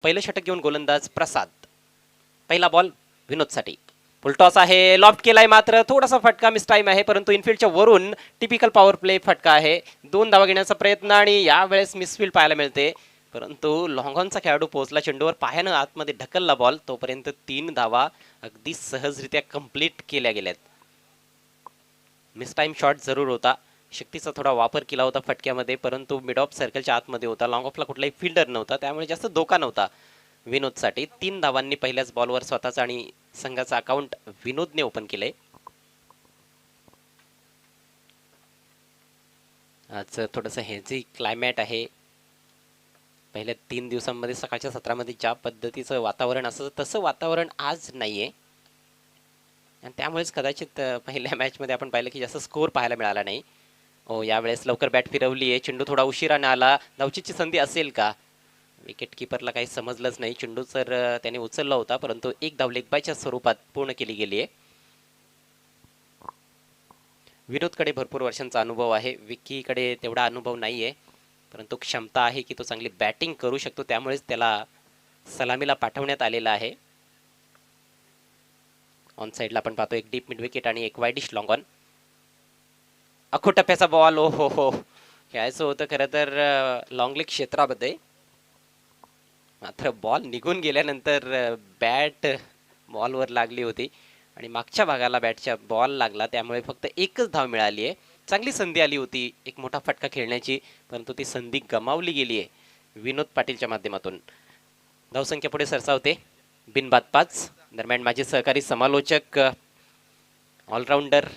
पहिलं षटक घेऊन गोलंदाज प्रसाद. पहिला बॉल विनोदसाठी. फुलटॉस आहे, लॉफ्ट केलाय, मात्र थोडासा फटका मिस टाइम आहे, परंतु इनफिल्डच्या वरून टिपिकल पॉवर प्ले फटका आहे. 2 धावा घेण्याचा प्रयत्न आणि यावेळेस मिसफील्ड पाहायला मिळते, परंतु लॉंगॉनचा खेळाडू पोहोचला चेंडूवर, पायानं आतमध्ये ढकलला बॉल, तोपर्यंत 3 धावा अगदी सहजरित्या कंप्लीट केल्या गेल्यात. मिस टाइम शॉट जरूर होता, शक्तीचा थोडा वापर केला होता फटक्यामध्ये, परंतु मिड ऑफ सर्कलच्या आतमध्ये होता, लॉंग ऑफला कुठलाही फिल्डर नव्हता, त्यामुळे जास्त धोका नव्हता विनोदसाठी. 3 धावांनी पहिल्याच बॉलवर स्वतःचा आणि संघाचा अकाउंट विनोदने ओपन केले. आज थोडंसं हेजी क्लायमॅट आहे. पहिल्या 3 दिवसांमध्ये सकाळच्या सत्रामध्ये ज्या पद्धतीचं वातावरण असं तसं वातावरण आज नाहीये, आणि त्यामुळेच कदाचित पहिल्या मॅचमध्ये आपण पाहिलं की जास्त स्कोर पाहायला मिळाला नाही. यावेळेस लवकर बॅट फिरवली आहे, चेंडू थोडा उशिराने आला, धावचीची संधी असेल का? विकेट किपरला काही समजलंच नाही. चेंडू तर त्याने उचलला होता, परंतु एक धाव लेगबायच्या स्वरूपात पूर्ण केली गेली आहे. विनोदकडे भरपूर वर्षांचा अनुभव आहे, विकीकडे तेवढा अनुभव नाहीये, परंतु क्षमता आहे की तो चांगली बॅटिंग करू शकतो, त्यामुळेच त्याला सलामीला पाठवण्यात आलेला आहे. ऑन साईडला आपण पाहतो एक डीप मिड विकेट आणि एक वाईडिश लॉंग ऑन. अखो टप्प्याचा बॉल. ओ हो हो, खेळायचं होतं खरं तर लॉंग लेग क्षेत्रामध्ये, मात्र बॉल निघून गेल्यानंतर बॅट बॉलवर लागली होती आणि मागच्या भागाला बॅटच्या बॉल लागला, त्यामुळे फक्त एकच धाव मिळाली आहे. चांगली संधी आली होती एक मोठा फटका खेळण्याची, परंतु ती संधी गमावली गेली आहे विनोद पाटीलच्या माध्यमातून. धावसंख्या पुढे सरसावते, बिनबाद 5. दरम्यान माझे सहकारी समालोचक ऑलराऊंडर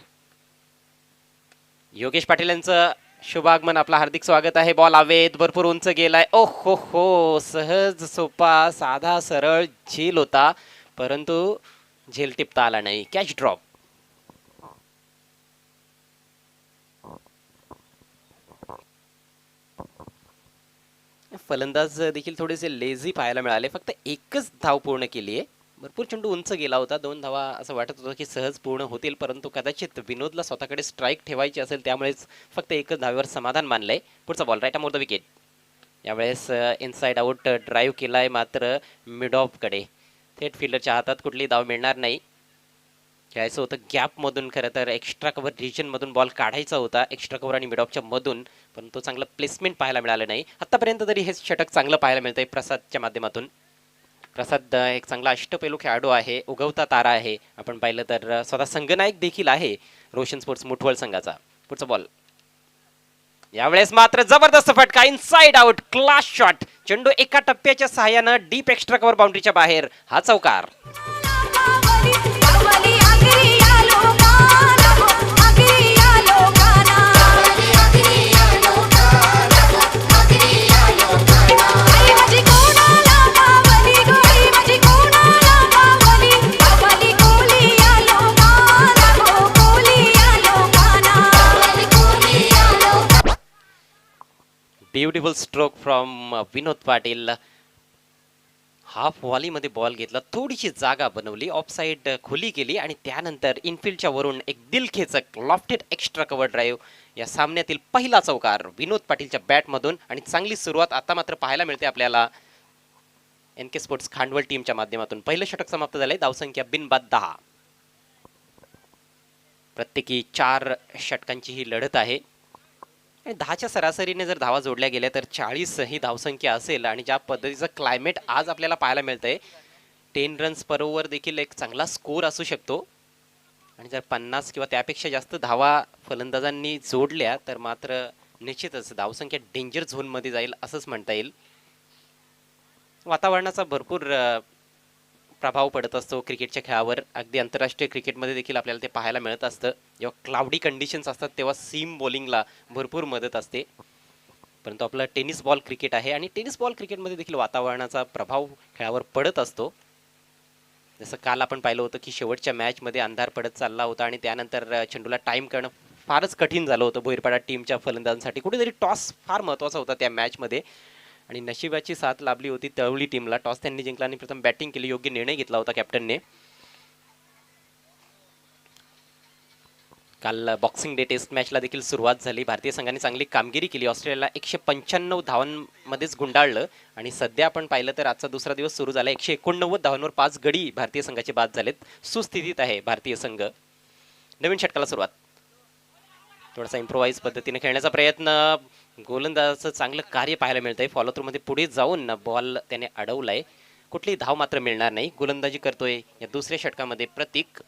योगेश पाटील यांचं शुभ आगमन, आपला हार्दिक स्वागत आहे. बॉल हवेत, भरपूर उंच गेलाय. ओ हो हो, सहज सोपा साधा सरळ झेल होता, परंतु झेल टिपता आला नाही. Catch drop. फलंदाज देखील थोडेसे लेझी पाहायला मिळाले, फक्त एकच धाव पूर्ण केली आहे. भरपूर चेंडू उंच गेला होता, 2 धावा असं वाटत होतं की सहज पूर्ण होतील, परंतु कदाचित विनोदला स्वतःकडे स्ट्राईक ठेवायची असेल, त्यामुळेच फक्त एकच धावेवर समाधान मानलंय. पुढचा ball right more the wicket. यावेळेस इनसाइड आउट ड्राईव्ह केलाय, मात्र मिड ऑफ कडे थेट फिल्डरच्या हातात कुठली धाव मिळणार नाही. खेळायचं होतं गॅपमधून, खरं तर एक्स्ट्रा कव्हर रिजनमधून बॉल काढायचा होता, एक्स्ट्रा कव्हर आणि मिड ऑफच्या मधून, परंतु चांगलं प्लेसमेंट पाहायला मिळालं नाही. आतापर्यंत तरी हे षटक चांगलं पाहायला मिळतंय प्रसादच्या माध्यमातून. प्रसाद एक चांगला अष्टपैलू खेळाडू आहे, उगवता तारा आहे. आपण पाहिलं तर स्वतः संघनायक देखील आहे रोशन स्पोर्ट्स मुठवळ संघाचा. पुढचा बॉल. यावेळेस मात्र जबरदस्त फटका, इनसाइड आउट, क्लास शॉट. चेंडू एका टप्प्याच्या सहाय्यानं डीप एक्स्ट्रा कव्हर बाउंड्रीच्या बाहेर, हा चौकार. Beautiful stroke from Vinod Patil. Half व्हॉलीमध्ये बॉल घेतला, थोडीशी जागा बनवली, ऑफ साइड खुली केली आणि त्यानंतर इनफिल्डच्या वरून एक दिलखेचक लॉफ्टेड एक्स्ट्रा कव्हर ड्राईव्ह. या सामन्यातील पहिला चौकार विनोद पाटीलच्या बॅटमधून, आणि चांगली सुरुवात आता मात्र पाहायला मिळते आपल्याला NK स्पोर्ट्स खांडवल टीमच्या माध्यमातून. पहिलं षटक समाप्त झालंय, धावसंख्या बिनबाद 10. प्रत्येकी 4 षटकांची ही लढत आहे. 10च्या सरासरीने जर धावा जोडल्या गेल्या तर 40 ही धावसंख्या असेल, आणि ज्या पद्धतीचं क्लायमेट आज आपल्याला पाहायला मिळतंय, 10 रन्स पर ओव्हर देखील एक चांगला स्कोर असू शकतो. आणि जर 50 किंवा त्यापेक्षा जास्त धावा फलंदाजांनी जोडल्या तर मात्र निश्चितच धावसंख्या डेंजर झोनमध्ये जाईल असंच म्हणता येईल. वातावरणाचा भरपूर प्रभाव पडत असतो क्रिकेटच्या खेळावर, अगदी आंतरराष्ट्रीय क्रिकेटमध्ये देखील आपल्याला ते पाहायला मिळत असतं. जेव्हा क्लाउडी कंडिशन्स असतात तेव्हा सीम बॉलिंगला भरपूर मदत असते, परंतु आपलं टेनिस बॉल क्रिकेट आहे, आणि टेनिस बॉल क्रिकेटमध्ये देखील वातावरणाचा प्रभाव खेळावर पडत असतो. जसं काल आपण पाहिलं होतं की शेवटच्या मॅचमध्ये अंधार पडत चालला होता, आणि त्यानंतर चेंडूला टाईम करणं फारच कठीण झालं होतं भोईरपाडा टीमच्या फलंदाजांसाठी. कुठेतरी टॉस फार महत्त्वाचा होता त्या मॅचमध्ये, आणि नशिबाची साथ लाभली होती तळवली टीमला. टॉस त्यांनी जिंकला आणि प्रथम बॅटिंग केली, योग्य निर्णय घेतला होता कॅप्टनने. काल बॉक्सिंग डे टेस्ट मॅचला देखील सुरुवात झाली. भारतीय संघाने चांगली कामगिरी केली. ऑस्ट्रेलियाला 195 धावांमध्येच गुंडाळलं आणि सध्या आपण पाहिलं तर आजचा दुसरा दिवस सुरू झाला. 189 धावांवर 5 गडी भारतीय संघाचे बाद झालेत. सुस्थितीत आहे भारतीय संघ. नवीन षटकाला सुरुवात. थोडासा इम्प्रोवाइज पद्धतीने खेळण्याचा प्रयत्न. गोलंदाजाचं चांगलं कार्य पाहायला मिळतंय. फॉलो थ्रू मध्ये पुढे जाऊन बॉल त्याने अडवलाय. कुठलीही धाव मात्र मिळणार नाही. गोलंदाजी करतोय या दुसऱ्या षटकामध्ये प्रतीक.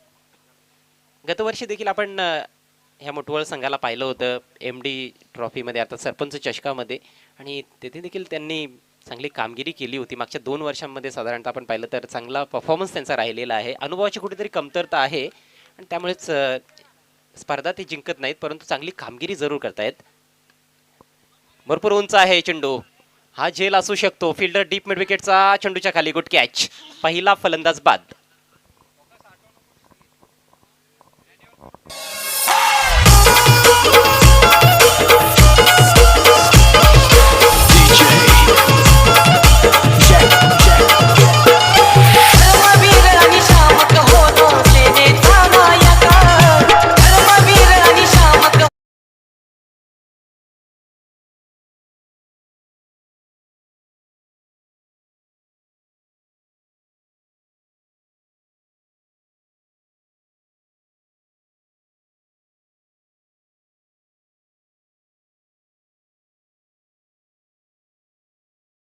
गतवर्षी देखील आपण ह्या मुठवळ संघाला पाहिलं होतं MD ट्रॉफीमध्ये, आता सरपंच चषकामध्ये, आणि तेथे देखील त्यांनी चांगली कामगिरी केली होती. मागच्या 2 वर्षांमध्ये साधारणतः आपण पाहिलं तर चांगला परफॉर्मन्स त्यांचा राहिलेला आहे. अनुभवाची कुठेतरी कमतरता आहे आणि त्यामुळेच स्पर्धा ते जिंकत नाहीत, परंतु चांगली कामगिरी जरूर करतायत. भरपूर उंच आहे चेंडू. हा झेल असू शकतो. फिल्डर डीप मिड विकेटचा चेंडूच्या खाली. Good catch. पहिला फलंदाज बाद.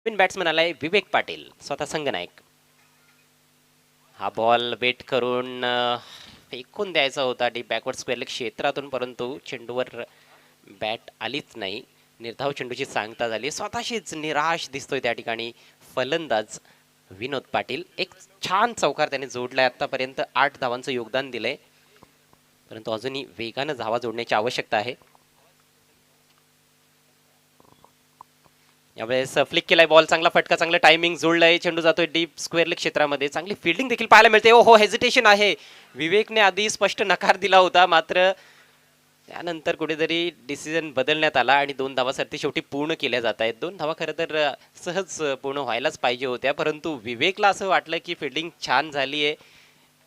नवीन बॅट्समन आलाय विवेक पाटील, स्वतः संघनायक. हा बॉल वेट करून फेकून द्यायचा होता डीप बॅकवर्ड स्क्वेअर क्षेत्रातून, परंतु चेंडूवर बॅट आलीच नाही. निर्धाव चेंडूची सांगता झाली. स्वतःशीच निराश दिसतोय त्या ठिकाणी फलंदाज विनोद पाटील. एक छान चौकार त्याने जोडलाय. आतापर्यंत 8 धावांचं योगदान दिलंय, परंतु अजूनही वेगानं धावा जोडण्याची आवश्यकता आहे. यावेळेस फ्लिक केलाय बॉल. चांगला फटका, चांगलं टायमिंग जुळलंय. चेंडू जातोय डीप स्क्वेअर क्षेत्रामध्ये. चांगली फिल्डिंग देखील पाहायला मिळते. हो, हेजिटेशन आहे. विवेकने आधी स्पष्ट नकार दिला होता, मात्र त्यानंतर कुठेतरी डिसिजन बदलण्यात आला आणि 2 धावा सरती शेवटी पूर्ण केल्या जात आहेत. 2 धावा खरं तर सहज पूर्ण व्हायलाच पाहिजे होत्या, परंतु विवेकला असं वाटलं की फिल्डिंग छान झाली आहे,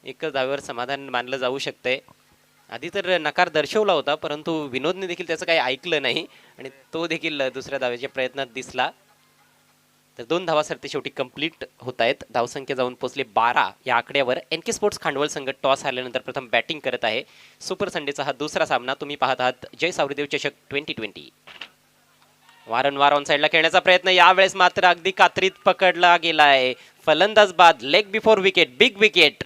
एकच धावेवर समाधान मानलं जाऊ शकतंय. आधी तर नकार दर्शवला होता, परंतु विनोदने देखील त्याचं काही ऐकलं नाही आणि तो देखील दुसऱ्या धावेच्या प्रयत्नात दिसला. तर 2 धावा सरते शेवटी कंप्लीट होत आहेत. धावसंख्या जाऊन पोहोचले 12 या आकड्यावर. NK स्पोर्ट्स खांडवळ संघ टॉस हारल्यानंतर प्रथम बॅटिंग करत आहे. सुपर संडेचा हा दुसरा सामना. तुम्ही पाहत आहात जय सावरीदेव चषक 2020. वारंवार ऑन साईडला खेळण्याचा प्रयत्न. यावेळेस मात्र अगदी कात्रीत पकडला गेलाय. फलंदाज बाद. Leg before wicket. Big wicket.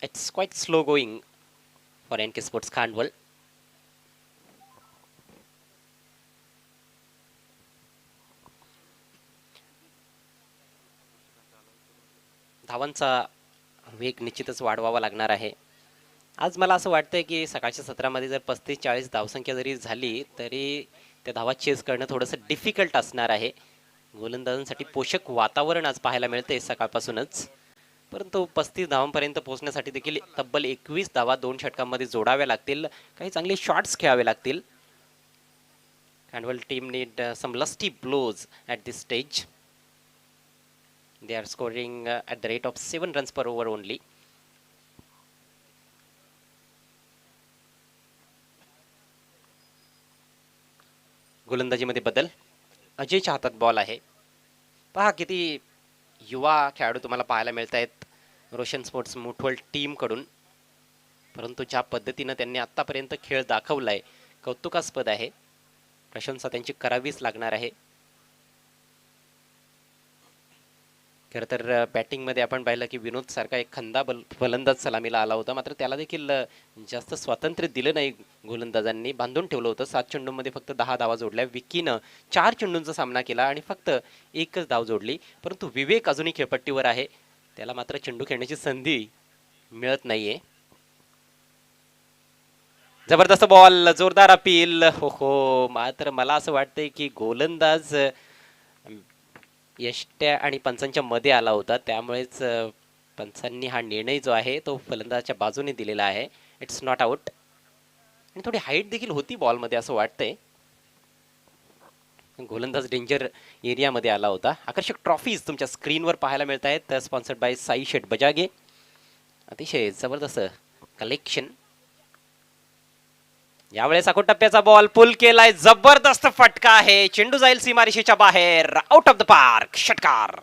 It's quite slow going for N K sports Khandwal. धावांचा वेग निश्चितच वाढवावा लागणार आहे. आज मला असं वाटतंय की सकाळच्या सत्रामध्ये जर 35-40 धावसंख्या जरी झाली तरी त्या धावा चेस करणं थोडंसं डिफिकल्ट असणार आहे. गोलंदाजांसाठी पोषक वातावरण आज पाहायला मिळते सकाळपासूनच, परंतु 35 धावांपर्यंत पोहोचण्यासाठी देखील तब्बल 21 धावा 2 षटकांमध्ये जोडाव्या लागतील. काही चांगले शॉट्स खेळावे लागतील. Khandwal team need some lusty blows at this stage. They are scoring at the rate of 7 runs per over only. गोलंदाजीमध्ये बदल. अजयच्या हातात बॉल आहे. पहा किती युवा खेळाडू तुम्हाला पाहायला मिळत आहेत रोशन स्पोर्ट्स मुठवल टीमकडून, परंतु ज्या पद्धतीनं त्यांनी आत्तापर्यंत खेळ दाखवलाय कौतुकास्पद आहे. प्रशंसा त्यांची करावीच लागणार आहे. खरं तर बॅटिंगमध्ये आपण पाहिलं की विनोद सारखा एक खंदा फलंदाज सलामीला आला होता, मात्र त्याला देखील जास्त स्वातंत्र्य दिलं नाही. गोलंदाजांनी बांधून ठेवलं होतं. 7 चेंडूंमध्ये फक्त 10 धावा जोडल्या. विकीनं 4 चेंडूंचा सामना केला आणि फक्त एकच धाव जोडली. परंतु विवेक अजूनही खेळपट्टीवर आहे, त्याला मात्र चेंडू खेळण्याची संधी मिळत नाहीये. जबरदस्त बॉल, जोरदार अपील. हो हो, मात्र मला असं वाटतंय की गोलंदाज यष्ट्या आणि पंचांच्या मध्ये आला होता, त्यामुळेच पंचांनी हा निर्णय जो आहे तो फलंदाजाच्या बाजूने दिलेला आहे. It's not out. आणि थोडी हाईट देखील होती बॉलमध्ये असं वाटतंय. गोलंदाज डेंजर एरियामध्ये आला होता. आकर्षक ट्रॉफीज तुमच्या स्क्रीनवर पाहायला मिळत आहेत, स्पॉन्सर्ड बाय साई शेठ बजागे. अतिशय जबरदस्त कलेक्शन. यावेळेस आखो टप्प्याचा बॉल पुल केलाय. जबरदस्त फटका आहे. चेंडू जाईल सीमारेषेच्या बाहेर. Out of the park. षटकार.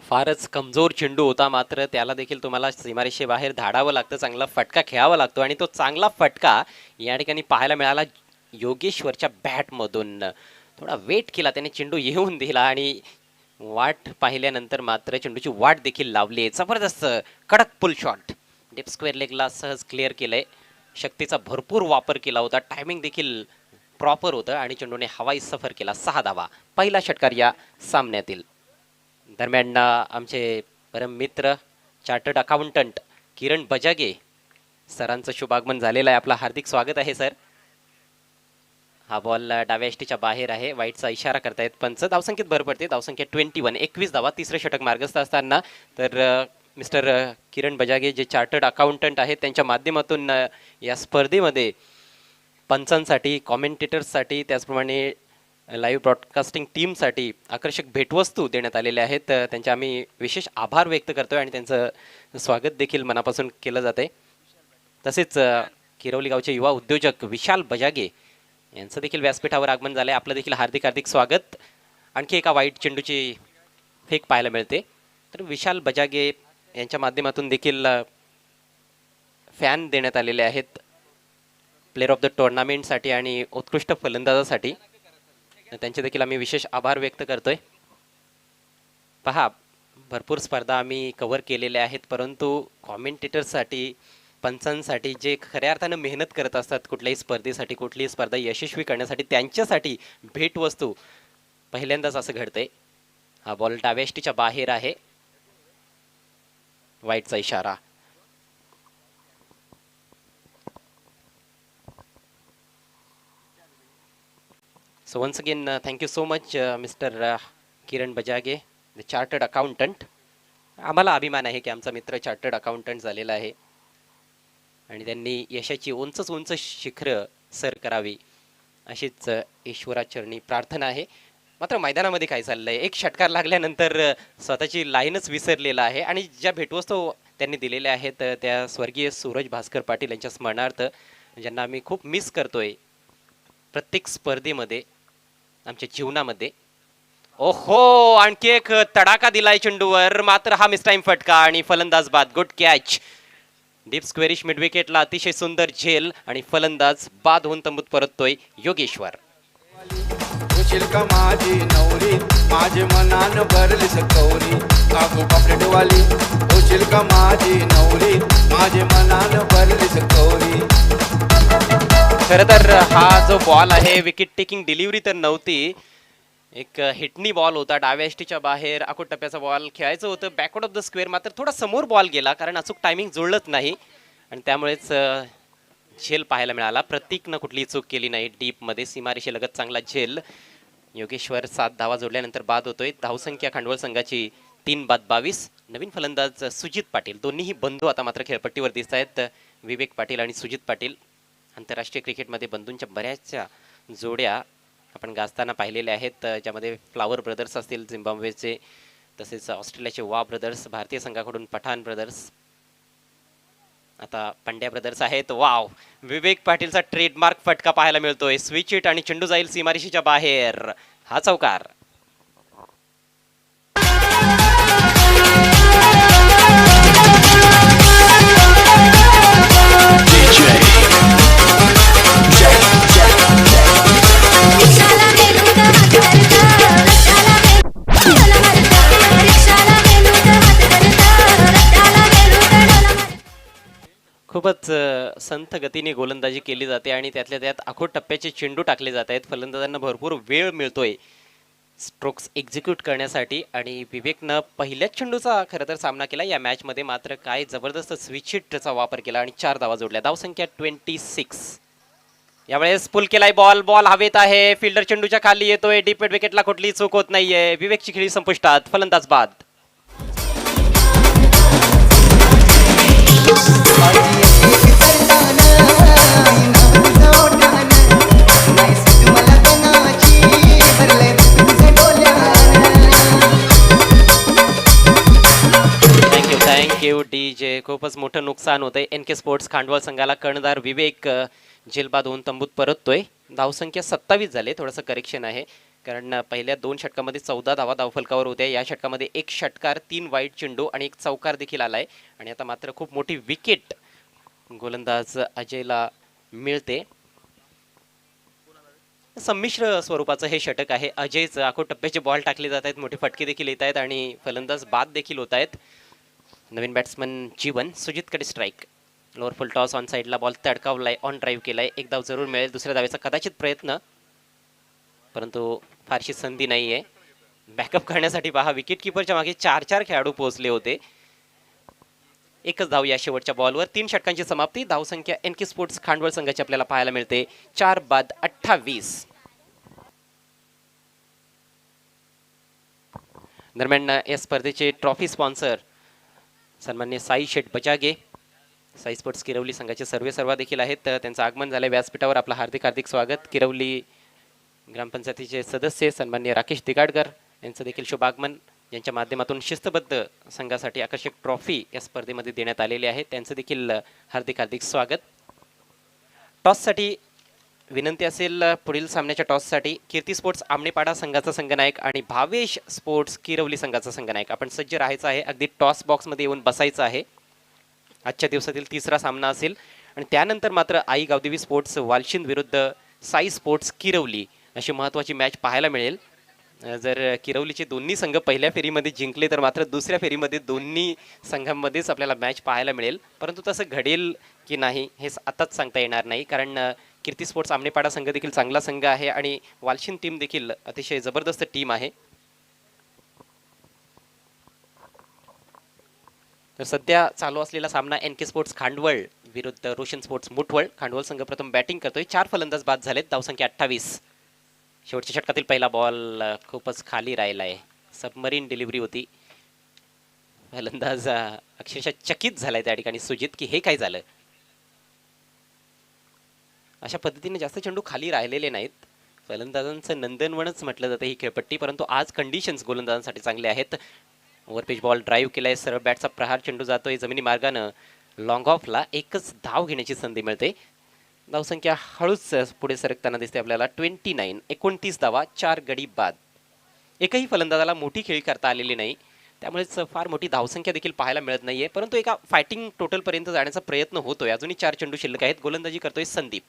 फारच कमजोर चेंडू होता, मात्र त्याला देखील तुम्हाला सीमारेषेबाहेर धाडावं लागतं, चांगला फटका खेळावा लागतो. आणि तो चांगला फटका या ठिकाणी पाहायला मिळाला योगेश्वरच्या बॅटमधून. थोडा वेट केला त्याने, चेंडू येऊन दिला आणि वाट पाहिल्यानंतर मात्र चेंडूची वाट देखील लावली. जबरदस्त कडक पुल शॉट. डेप स्क्वेअर लेगला सहज क्लिअर केलंय. शक्तीचा भरपूर वापर केला होता. टायमिंग देखील प्रॉपर होतं आणि चेंडूने हवाई सफर केला. 6 धावा. पहिला षटकार या सामन्यातील. दरम्यान आमचे परम मित्र चार्टर्ड अकाउंटंट किरण बजागे सरांचं शुभागमन झालेलं आहे. आपलं हार्दिक स्वागत आहे सर. हा बॉल डाव्या एष्टीच्या बाहेर आहे. वाईटचा इशारा करतायत पंच. धावसंख्येत भर पडते. धावसंख्या 21. 21 धावा. तिसरं षटक मार्गस्थ असताना तर मिस्टर किरण बजागे जे चार्टर्ड अकाउंटंट आहेत त्यांच्या माध्यमातून या स्पर्धेमध्ये पंचांसाठी, कॉमेंटेटर्ससाठी, त्याचप्रमाणे लाईव्ह ब्रॉडकास्टिंग टीमसाठी आकर्षक भेटवस्तू देण्यात आलेल्या आहेत. त्यांचे आम्ही विशेष आभार व्यक्त करतोय आणि त्यांचं स्वागत देखील मनापासून केलं जाते. तसेच किरवली गावचे युवा उद्योजक विशाल बजागे यांचं देखील व्यासपीठावर आगमन झालंय. आपलं देखील हार्दिक हार्दिक स्वागत. आणखी एका वाईट चेंडूची फेक पाहायला मिळते. तर विशाल बजागे यांच्या माध्यमातून देखील फॅन देण्यात आलेले आहेत प्लेअर ऑफ द टुर्नामेंटसाठी आणि उत्कृष्ट फलंदाजासाठी. त्यांचे देखील आम्ही विशेष आभार व्यक्त करतोय. पहा, भरपूर स्पर्धा आम्ही कव्हर केलेल्या आहेत, परंतु कॉमेंटेटर्ससाठी, पंचांसाठी जे खऱ्या अर्थानं मेहनत करत असतात कुठल्याही स्पर्धेसाठी, कुठलीही स्पर्धा यशस्वी करण्यासाठी, त्यांच्यासाठी भेटवस्तू पहिल्यांदाच असं घडतंय. हा बॉल डाव्या एष्टीच्या बाहेर आहे. वाईटचा इशारा. So once again, thank you so much, Mr. Kiran Bajage, the chartered accountant. आम्हाला अभिमान आहे की आमचा मित्र चार्टर्ड अकाउंटंट झालेला आहे आणि त्यांनी यशाची उंच उंच शिखरं सर करावी अशीच ईश्वराचरणी प्रार्थना आहे. मात्र मैदानामध्ये काय चाललंय, एक षटकार लागल्यानंतर स्वतःची लाईनच विसरलेला आहे आणि ज्या भेटवस्तू त्यांनी दिलेल्या आहेत त्या स्वर्गीय सूरज भास्कर पाटील यांच्या स्मरणार्थ, ज्यांना आम्ही खूप मिस करतोय प्रत्येक स्पर्धेमध्ये, आमच्या जीवनामध्ये. ओहो, आणखी एक तडाखा दिलाय चेंडूवर, मात्र हा मिसटाईम फटका आणि फलंदाज बाद. Good catch. Deep squarish mid विकेटला अतिशय सुंदर झेल आणि फलंदाज बाद होऊन तंबूत परततोय योगेश्वर. होशील का माझी नवरी माझे मनान भरली सकौरी काकू पापलेटवाली होशील का माझी नवरी माझे मनान भरली सकौरी. खर तर हा जो बॉल आहे विकेट टेकिंग डिलिव्हरी तर नव्हती, एक हिटनी बॉल होता डाव्या एसटीच्या बाहेर. आखूड टप्प्याचा बॉल खेळायचं होतं बॅकवर्ड ऑफ द स्क्वेअर, मात्र थोडा समोर बॉल गेला कारण अचूक टायमिंग जुळलंच नाही आणि त्यामुळेच झेल पाहायला मिळाला. प्रतीकनं कुठलीही चूक केली नाही डीपमध्ये, सीमारेषे लगत चांगला झेल. योगेश्वर 7 धावा जोडल्यानंतर बाद होतोय. धावसंख्या खांडवळ संघाची 3 बाद 22. नवीन फलंदाज सुजित पाटील, दोन्हीही बंधू आता मात्र खेळपट्टीवर दिसत आहेत. विवेक पाटील आणि सुजित पाटील. आंतरराष्ट्रीय क्रिकेटमध्ये बंधूंच्या बऱ्याचशा जोड्या आपण गाजताना पाहिलेल्या आहेत, ज्यामध्ये फ्लावर ब्रदर्स असतील झिम्बाब्वेचे, तसेच ऑस्ट्रेलियाचे वा ब्रदर्स, भारतीय संघाकडून पठाण ब्रदर्स, आता पंड्या ब्रदर्स आहेत. वाव, विवेक पाटीलचा ट्रेडमार्क फटका पाहायला मिळतोय. स्विच हिट आणि चेंडू जाईल सीमारेषेच्या बाहेर. हा चौकार. खूपच संथ गतीने गोलंदाजी केली जाते आणि त्यातल्या त्यात आखूड टप्प्याचे चेंडू टाकले जात आहेत. फलंदाजांना भरपूर वेळ मिळतोय स्ट्रोक्स एक्झिक्यूट करण्यासाठी आणि विवेकनं पहिल्याच चेंडूचा खरं तर सामना केला या मॅचमध्ये, मात्र काय जबरदस्त स्विच हिटचा वापर केला आणि 4 धावा जोडल्या. धावसंख्या 26. यावेळेस पुल केलाय बॉल, बॉल हवेत आहे, फिल्डर चेंडूच्या खाली येतोय, डीप मिड विकेटला कुठलीही चूक होत नाहीये. विवेकची खेळी संपुष्टात, फलंदाज बाद. Thank you DJ. खूपच मोठं नुकसान होतंय एनके स्पोर्ट्स खांडवळ संघाला. कर्णधार विवेक झेलबाद होऊन तंबूत परततोय. धावसंख्या 27 झाले, थोडंसं करेक्शन आहे कारण पहिल्या 2 षटकामध्ये 14 धावा धावफलकावर होत्या. या षटकामध्ये 1 षटकार, 3 वाईट चेंडू आणि 1 चौकार देखील आलाय आणि आता मात्र खूप मोठी विकेट गोलंदाज अजयला मिळते. संमिश्र स्वरूपाचं हे षटक आहे अजयचं. आखूड टप्प्याचे बॉल टाकले जात आहेत, मोठे फटके देखील येत आहेत आणि फलंदाज बाद देखील होत आहेत. नवीन बॅट्समन जीवन, सुजितकडे strike. Lower full toss on साईडला बॉल तडकावलाय, ऑन ड्राईव्ह केलाय. एक धाव जरूर मिळेल, दुसऱ्या धावेचा कदाचित प्रयत्न, परंतु फारशी संधी नाहीये. बॅकअप करण्यासाठी पहा विकेट किपरच्या मागे 4 खेळाडू पोहोचले होते. एकच धाव या शेवटच्या बॉलवर. 3 षटकांची समाप्ती. धावसंख्या एनके स्पोर्ट्स खांडवळ संघाची आपल्याला पाहायला मिळते 4 बाद 28. दरम्यान या स्पर्धेचे ट्रॉफी स्पॉन्सर सन्मान्य साई शेठ बजागे, साई स्पोर्ट्स किरवली संघाचे सर्वेसर्वा देखील आहेत. त्यांचं आगमन झालंय व्यासपीठावर. आपलं हार्दिक हार्दिक स्वागत. किरवली ग्रामपंचायतीचे सदस्य सन्मान्य राकेश दिगाडकर यांचं देखील शुभ आगमन, यांच्या माध्यमातून शिस्तबद्ध संघासाठी आकर्षक ट्रॉफी या स्पर्धेमध्ये देण्यात आलेली आहे. त्यांचं देखील हार्दिक हार्दिक स्वागत. टॉससाठी विनंती असेल, पुढील सामन्याच्या टॉससाठी कीर्ती स्पोर्ट्स आमणेपाडा संघाचा संघनायक आणि भावेश स्पोर्ट्स किरवली संघाचा संघनायक आपण सज्ज राहायचं आहे. अगदी टॉस बॉक्समध्ये येऊन बसायचं आहे. आजच्या दिवसातील 3रा सामना असेल आणि त्यानंतर मात्र आई गावदेवी स्पोर्ट्स वालशिंद विरुद्ध साई स्पोर्ट्स किरवली अशी महत्त्वाची मॅच पाहायला मिळेल. जर किरवलीचे दोन्ही संघ पहिल्या फेरीमध्ये जिंकले तर मात्र दुसऱ्या फेरीमध्ये दोन्ही संघांमध्येच आपल्याला मॅच पाहायला मिळेल, परंतु तसं घडेल की नाही हे आताच सांगता येणार नाही कारण कीर्ती स्पोर्ट्स आमणेपाडा संघ देखील चांगला संघ आहे आणि वालशिंद टीम देखील अतिशय जबरदस्त टीम आहे. तर सध्या चालू असलेला सामना एनके स्पोर्ट्स खांडवळ विरुद्ध रोशन स्पोर्ट्स मुठवळ. खांडवळ संघ प्रथम बॅटिंग करतोय. 4 फलंदाज बाद झालेत. धावसंख्या 28. शेवटच्या षटकातील पहिला बॉल खूपच खाली राहिलाय, सबमरीन डिलिव्हरी होती. फलंदाज अक्षरशः चकित झालाय त्या ठिकाणी सुजित की हे काय झालं. अशा पद्धतीने जास्त चेंडू खाली राहिलेले नाहीत. फलंदाजांचं नंदनवनच म्हटलं जातं ही खेळपट्टी, परंतु आज कंडिशन्स गोलंदाजांसाठी चांगले आहेत. ओव्हरपिच बॉल ड्राईव्ह केलाय, सरळ बॅटचा प्रहार चेंडू जातोय जमिनी मार्गानं. लॉंग ऑफला एकच धाव घेण्याची संधी मिळते. धावसंख्या हळूच पुढे सरकताना दिसते आपल्याला 29. 29 धावा, 4 गडी बाद. एकही फलंदाजाला मोठी खेळी करता आलेली नाही, त्यामुळेच फार मोठी धावसंख्या देखील पाहायला मिळत नाहीये. परंतु एका फायटिंग टोटलपर्यंत जाण्याचा प्रयत्न होतोय. अजूनही 4 चेंडू शिल्लक आहेत. गोलंदाजी करतोय संदीप.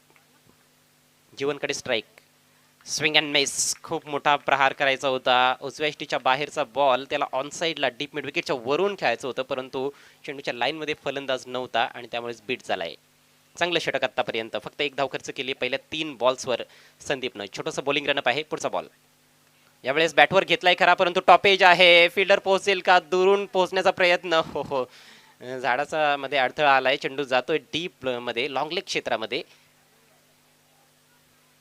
जीवनकडे स्ट्राईक. Swing and miss. खूप मोठा प्रहार करायचा होता. उजव्या यष्टीच्या बाहेरचा बॉल त्याला ऑन साईडला डीप मिड विकेटच्या वरून खेळायचं होतं, परंतु चेंडूच्या लाईनमध्ये फलंदाज नव्हता आणि त्यामुळेच बीट झालाय. चांगलं षटक आतापर्यंत. फक्त एक धाव खर्च केली पहिल्या 3 बॉल्सवर संदीपनं. छोटंसं बॉलिंग रनअप आहे. पुढचा बॉल यावेळेस बॅटवर घेतलाय खरा, परंतु टॉपेज आहे. फिल्डर पोहोचेल का? दुरून पोहोचण्याचा प्रयत्न. हो, झाडाचा मध्ये अडथळा आलाय. चेंडू जातोय डीप मध्ये, लॉंग लेग क्षेत्रामध्ये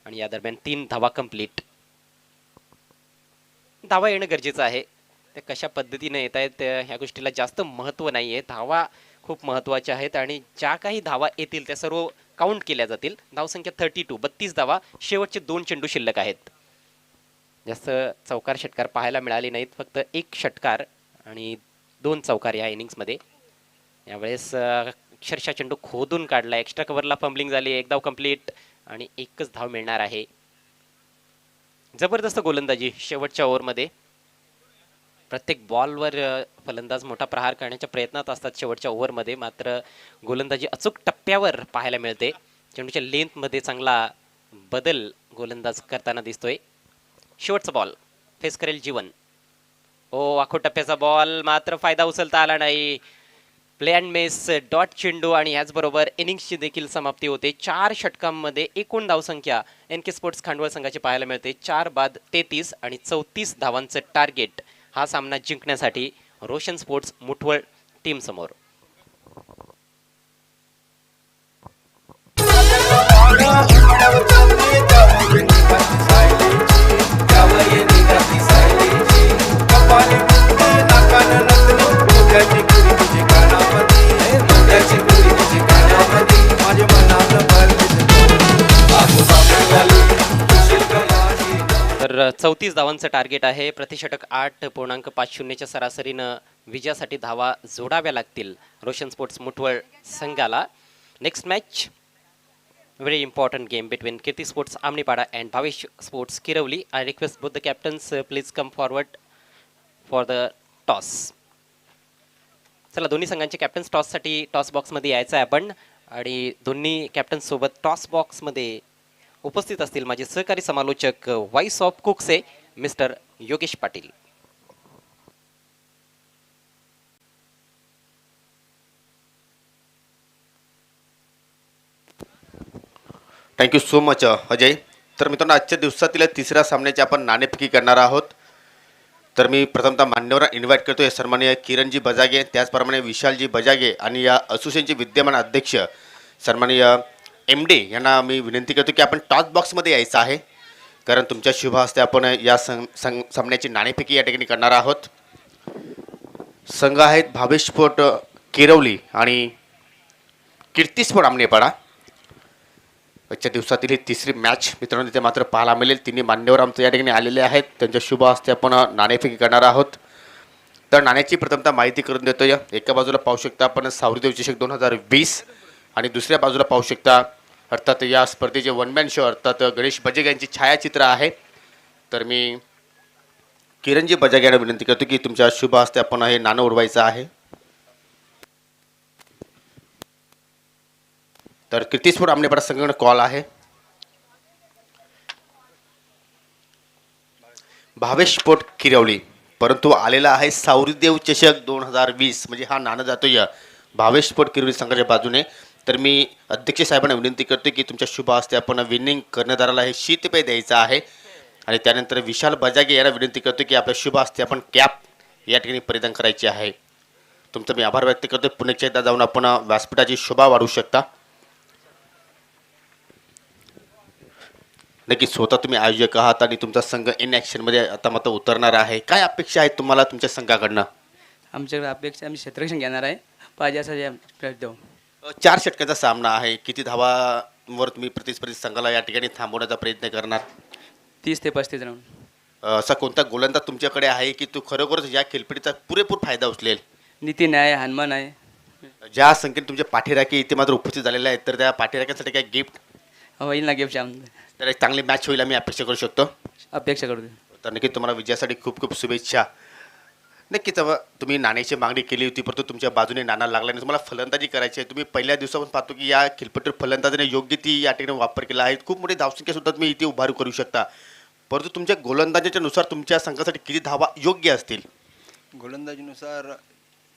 आणि या दरम्यान 3 धावा कंप्लीट. धावा येणं गरजेचं आहे. ते कशा पद्धतीने येत आहेत ह्या गोष्टीला जास्त महत्त्व नाहीये. धावा खूप महत्त्वाच्या आहेत आणि ज्या काही धावा येतील त्या सर्व काउंट केल्या जातील. धावसंख्या 32 धावा. शेवटचे 2 चेंडू शिल्लक आहेत. जास्त चौकार षटकार पाहायला मिळाले नाहीत. फक्त 1 षटकार आणि 2 चौकार या इनिंग्समध्ये. यावेळेस अक्षरशः चेंडू खोदून काढला. एक्स्ट्रा कव्हरला फंबलिंग झाली. 1 धाव कंप्लीट आणि 1च धाव मिळणार आहे. जबरदस्त गोलंदाजी शेवटच्या ओव्हरमध्ये. प्रत्येक बॉलवर फलंदाज मोठा प्रहार करण्याच्या प्रयत्नात असतात शेवटच्या ओव्हरमध्ये, मात्र गोलंदाजी अचूक टप्प्यावर पाहायला मिळते. चेंडूच्या लेंथमध्ये चांगला बदल गोलंदाज करताना दिसतोय. शेवटचा बॉल फेस करेल जीवन. आखो टप्प्याचा बॉल, मात्र फायदा उचलता आला नाही. प्ले अँड मिस, डॉट चेंडू आणि याचबरोबर इनिंग्सची देखील समाप्ती होते. 4 षटकांमध्ये एकूण धावसंख्या NK स्पोर्ट्स खांडवळ संघाची पाहायला मिळते. 4 बाद 33 आणि 34 धावांचं टार्गेट हा सामना जिंकण्यासाठी रोशन स्पोर्ट्स मुठवळ टीम समोर. तर 34 धावांचं टार्गेट आहे. प्रतिषटक 8.50च्या सरासरीनं विजयासाठी धावा जोडाव्या लागतील रोशन स्पोर्ट्स मुठवळ संघाला. Next match very important game between Kirti Sports Amnipada and Bhavish Sports Kiravli. I request both the captains please come forward for the toss. चला, दोन्ही संघांचे कॅप्टन्स टॉस साठी टॉस बॉक्स मध्ये यायचं आहे आपण आणि दोन्ही कॅप्टन्स सोबत टॉस बॉक्स मध्ये उपस्थित असतील माझे सहकारी समालोचक voice of Kukse mister Yogesh Patil. Thank you so much Ajay. तर मित्रांनो, आजच्या दिवसातील तिसऱ्या सामन्याची आपण नाणेफेकी करणार आहोत. तर मी प्रथमतः मान्यवरांना इन्व्हाइट करतो आहे, सन्माननीय किरणजी बजागे, त्याचप्रमाणे विशालजी बजागे आणि या असोसिएशनचे विद्यमान अध्यक्ष सन्माननीय MD यांना मी विनंती करतो की आपण टॉस बॉक्समध्ये यायचं आहे, कारण तुमच्या शुभ हस्ते आपण या सामन्याची नाणेफेकी या ठिकाणी करणार आहोत. संघ आहेत भावेश स्पोर्ट किरवली आणि कीर्ती स्पोर्ट आमनेपाडा. आजच्या दिवसातील ही तिसरी मॅच मित्रांनो तिथे मात्र पाहायला मिळेल. तिन्ही मान्यवर आमचं या ठिकाणी आलेले आहेत. त्यांच्या शुभ हस्ते आपण नाणेफेकी करणार आहोत. तर नाण्याची प्रथमतः माहिती करून देतो. या एका बाजूला पाहू शकता आपण सावरीदेव चषक 2020 आणि दुसऱ्या बाजूला पाहू शकता अर्थात या स्पर्धेचे वन मॅन शो अर्थात गणेश बजागे यांची छायाचित्र आहे. तर मी किरणजी बजागे यांना विनंती करतो की तुमच्या शुभ हस्ते आपण हे नाणं उडवायचं आहे. तर कीर्ती स्पोर्ट आमनेपाडा संघाकडे कॉल आहे. भावेश स्पोर्ट किरवली, परंतु आलेला आहे सावरीदेव चषक 2020 म्हणजे हा नाणं जातो या भावेश स्पोर्ट किरवली संघाच्या बाजूने. तर मी अध्यक्ष साहेबांना विनंती करतो की तुमच्या शुभ हस्ते आपण विनिंग कर्णधाराला हे शीतपेय द्यायचं आहे आणि त्यानंतर विशाल बजागे यांना विनंती करतो की आपल्या शुभ हस्ते आपण कॅप या ठिकाणी परिधान करायची आहे. तुमचं मी आभार व्यक्त करतो. पुन्हा एकदा जाऊन आपण व्यासपीठाची शोभा वाढवू शकता. नक्की स्वतः तुम्ही आयोजक आहात आणि तुमचा संघ इन ॲक्शनमध्ये आता मात्र उतरणार आहे. काय अपेक्षा आहेत तुम्हाला तुमच्या संघाकडनं? आमच्याकडे अपेक्षा आम्ही क्षेत्ररक्षण घेणार आहे, पाहिजे असं प्रयत्न देऊ. 4 षटकाचा सामना आहे. किती धावांवर तुम्ही प्रतिस्पर्धी संघाला या ठिकाणी थांबवण्याचा प्रयत्न करणार? 30 ते 35 रन. असा कोणता गोलंदाज तुमच्याकडे आहे की तो खरोखरच या खेळपडीचा पुरेपूर फायदा उचलेल? नितीन आहे, हनुमान आहे. ज्या संख्येने तुमचे पाठीराखे इथे मात्र उपस्थित झालेले आहेत, तर त्या पाठीराख्यांसाठी काय गिफ्ट? होईल ना गिफ्ट. तर एक चांगली मॅच होईल आम्ही अपेक्षा करू शकतो. अपेक्षा करतो. तर नक्की तुम्हाला विजयासाठी खूप खूप शुभेच्छा. नक्कीच तुम्ही नाण्याची मागणी केली होती, परंतु तुमच्या बाजूने नाणा लागला आणि तुम्हाला फलंदाजी करायची आहे. तुम्ही पहिल्या दिवसापासून पाहतो की या खेळपट्टीवर फलंदाजीने योग्य ती या ठिकाणी वापर केला आहे. खूप मोठी धावसंख्या सुद्धा तुम्ही इथे उभारू करू शकता, परंतु तुमच्या गोलंदाजीच्या नुसार तुमच्या संघासाठी किती धावा योग्य असतील? गोलंदाजीनुसार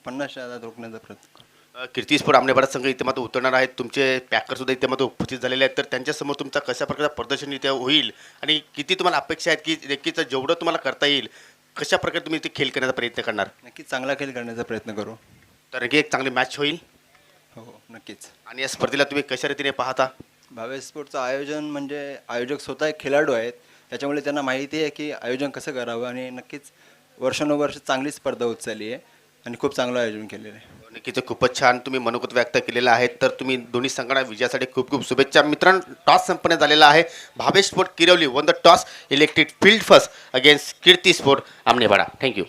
50 रोखण्याचा प्रयत्न करू. कीर्ती स्पोर्ट आमनेबाडा संघ इथे मात्र उतरणार आहेत. तुमचे पॅकर सुद्धा इथे मात्र उपस्थित झालेले आहेत. तर त्यांच्यासमोर तुमचा कशा प्रकारचं प्रदर्शन इथे होईल आणि किती तुम्हाला अपेक्षा आहेत की नक्कीच जेवढं तुम्हाला करता येईल कशा प्रकारे तुम्ही इथे खेळ करण्याचा प्रयत्न करणार? नक्कीच चांगला खेळ करण्याचा प्रयत्न करू. तर नक्की एक चांगली मॅच होईल. हो हो नक्कीच. आणि या स्पर्धेला तुम्ही कशा रीतीने पाहता? भावेश स्पोर्टचं आयोजन म्हणजे आयोजक स्वतः एक खेळाडू आहेत, त्याच्यामुळे त्यांना माहिती आहे की आयोजन कसं करावं आणि नक्कीच वर्षानुवर्ष चांगली स्पर्धा होत चालली आहे आणि खूप चांगलं आयोजन केलेलं आहे. नक्कीच खूपच छान तुम्ही मनोगत व्यक्त केलेलं आहे. तर तुम्ही दोन्ही संघांना विजयासाठी खूप खूप शुभेच्छा. मित्रांनो, टॉस संपन्न झालेला आहे. Bhavesh sport Kirwali won the toss, elected field first against Kirti sport Amnewada. Thank you.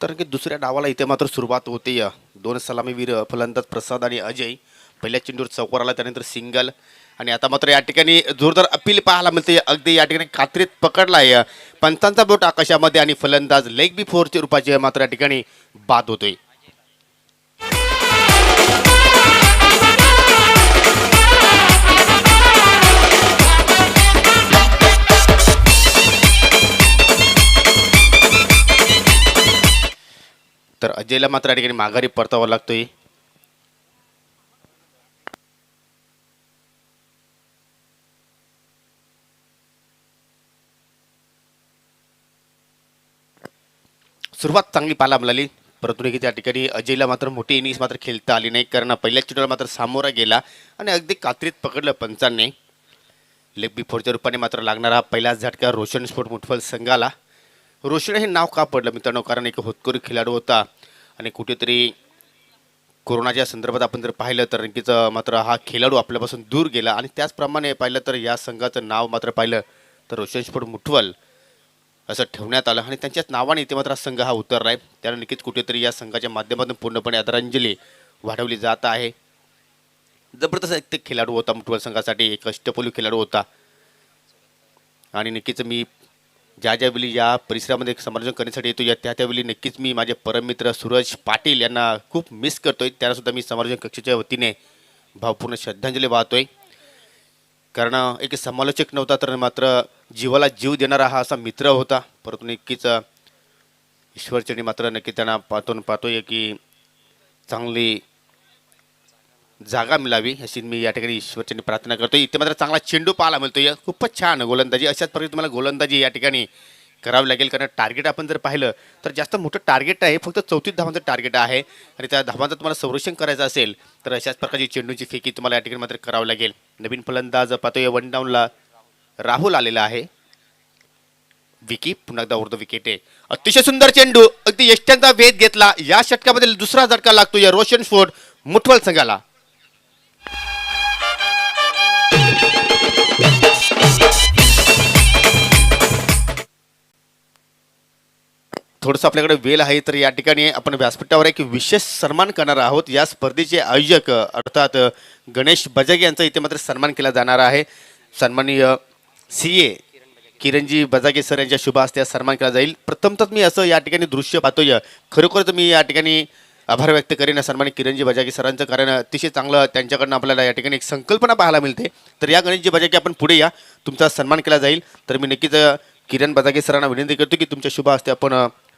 तर की दुसऱ्या डावाला इथे मात्र सुरुवात होते. दोन सलामीवीर फलंदाज प्रसाद आणि अजय पहिल्या चेंडूवर चौकार आला, त्यानंतर सिंगल आणि आता मात्र या ठिकाणी जोरदार अपील पाहायला मिळते. अगदी या ठिकाणी कात्रीत पकडला आहे पंचांचा बोट आकाशामध्ये आणि फलंदाज लेग बी फोरच्या रूपाचे मात्र या ठिकाणी बाद होतोय. तर अजयला मात्र या ठिकाणी माघारी परतावा लागतोय. सुरुवात चांगली पाहायला मिळाली, परंतु त्या ठिकाणी अजयला मात्र मोठी इनिंग्स मात्र खेळता आली नाही, कारण पहिल्या चेंडूला मात्र सामोरा गेला आणि अगदी कात्रीत पकडलं पंचांनी. लेग बी फोरच्या रूपाने मात्र लागणारा पहिलाच झटका रोशन स्पोर्ट मुठवल संघाला. रोशन हे नाव का पडलं मित्रांनो? कारण एक होतकरू खेळाडू होता आणि कुठेतरी कोरोनाच्या संदर्भात आपण जर पाहिलं तर नक्कीच मात्र हा खेळाडू आपल्यापासून दूर गेला आणि त्याचप्रमाणे पाहिलं तर या संघाचं नाव मात्र पाहिलं तर रोशन स्पोर्ट मुठवल असं ठेवण्यात आलं आणि त्यांच्याच नावाने इथे मात्र हा संघ हा उतरला आहे. त्याला नक्कीच कुठेतरी या संघाच्या माध्यमातून पूर्णपणे आदरांजली वाढवली जात आहे. जबरदस्त एक ते खेळाडू होता मुठवल संघासाठी, एक अष्टपैलू खेळाडू होता आणि नक्कीच मी ज्या ज्यावेळी या परिसरामध्ये समालोचन करण्यासाठी येतो त्या त्यावेळी नक्कीच मी माझे परममित्र सूरज पाटील यांना खूप मिस करतोय. त्यांनासुद्धा मी समालोचन कक्षाच्या वतीने भावपूर्ण श्रद्धांजली वाहतोय, कारण एक समालोचक नव्हता तर मात्र जीवाला जीव देणारा हा असा मित्र होता. परंतु नक्कीच ईश्वरचरणी मात्र नक्की त्यांना पाहतोय की चांगली जागा मिळावी अशी मी या ठिकाणी ईश्वरचरणी प्रार्थना करतो. इथे मात्र चांगला चेंडू पाहायला मिळतोय, खूपच छान गोलंदाजी. अशाच प्रकारे तुम्हाला गोलंदाजी या ठिकाणी करावी लागेल, कारण टार्गेट आपण जर पाहिलं तर जास्त मोठं टार्गेट आहे, फक्त 34 धावांचं टार्गेट आहे आणि त्या धावांचं तुम्हाला संरक्षण करायचं असेल तर अशाच प्रकारची चेंडूची फेकी तुम्हाला या ठिकाणी मात्र करावं लागेल. नवीन फलंदाज पाहतोय वन डाऊनला राहुल आलेला आहे. विकी पुन्हा एकदा उर्द विकेट आहे. अतिशय सुंदर चेंडू, अगदी यष्ट्यांचा वेध घेतला. या षटकामध्ये दुसरा झटका लागतो या रोशन स्पोर्ट मुठवल संघाला. थोडंसं आपल्याकडे वेळ आहे तर या ठिकाणी आपण व्यासपीठावर एक विशेष सन्मान करणार आहोत. या स्पर्धेचे आयोजक अर्थात गणेश बजागे यांचा इथे मात्र सन्मान केला जाणार आहे. सन्माननीय CA किरणजी बजागे सर यांच्या शुभ हस्ते सन्मान केला जाईल. प्रथमतः मी असं या ठिकाणी दृश्य पाहतोय, खरोखरच मी या ठिकाणी आभार व्यक्त करेन सन्मानित किरणजी बजागे सरांचं, कारण अतिशय चांगलं त्यांच्याकडनं आपल्याला या ठिकाणी एक संकल्पना पाहायला मिळते. तर या गणेशजी बजागे आपण पुढे या, तुमचा सन्मान केला जाईल. तर मी नक्कीच किरण बजागे सरांना विनंती करतो की तुमच्या शुभ हस्ते आपण